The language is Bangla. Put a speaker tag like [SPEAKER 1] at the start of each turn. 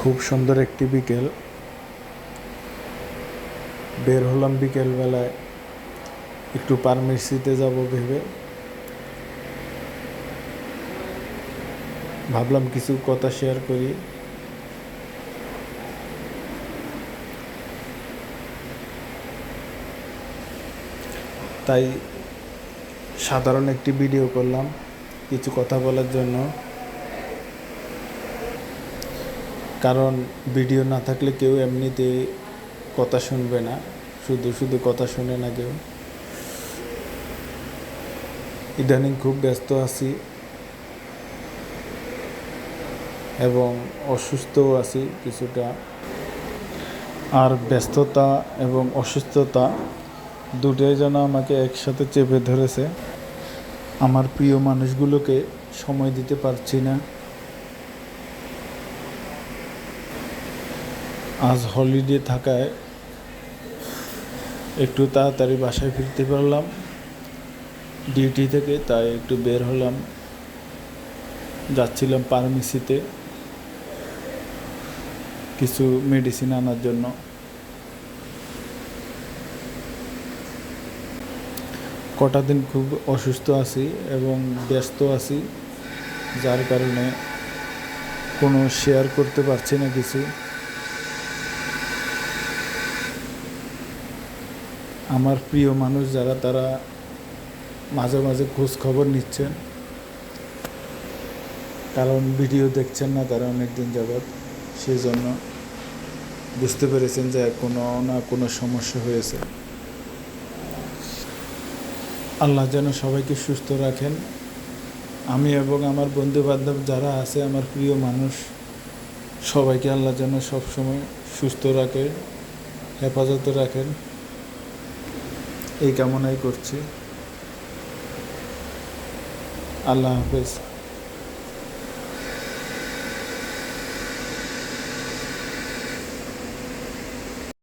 [SPEAKER 1] খুব সুন্দর একটি বিকেল। বের হলাম বিকেলবেলায় একটু ফার্মেসিতে যাব ভেবে। ভাবলাম কিছু কথা শেয়ার করি। তাই সাধারণ একটি ভিডিও করলাম কিছু কথা বলার জন্য। কারণ ভিডিও না থাকলে কেউ এমনিতে কথা শুনবে না, শুধু শুধু কথা শুনে না কেউ। ইদানিং খুব ব্যস্ত আছি এবং অসুস্থও আছি কিছুটা। আর ব্যস্ততা এবং অসুস্থতা দুটোই যেন আমাকে একসাথে চেপে ধরেছে। আমার প্রিয় মানুষগুলোকে সময় দিতে পারছি না। আজ হলিডে থাকায় একটু তাড়াতাড়ি বাসায় ফিরতে পারলাম ডিউটি থেকে, তাই একটু বের হলাম। যাচ্ছিলাম ফার্মেসিতে কিছু মেডিসিন আনার জন্য। কটা দিন খুব অসুস্থ আছি এবং ব্যস্ত আছি, যার কারণে কোনো শেয়ার করতে পারছি না কিছু। আমার প্রিয় মানুষ যারা, তারা মাঝে মাঝে খোঁজ খবর নিচ্ছেন, কারণ ভিডিও দেখছেন না তারা অনেক দিন যাবৎ। সেই জন্য বুঝতে পেরেছেন যে কোনো না কোনো সমস্যা হয়েছে। আল্লাহ যেন সবাইকে সুস্থ রাখেন। আমি এবং আমার বন্ধুবান্ধব যারা আছে, আমার প্রিয় মানুষ, সবাইকে আল্লাহ যেন সবসময় সুস্থ রাখে, হেফাজতে রাখেন, এই কামনাই করছি। আল্লাহ হাফেজ।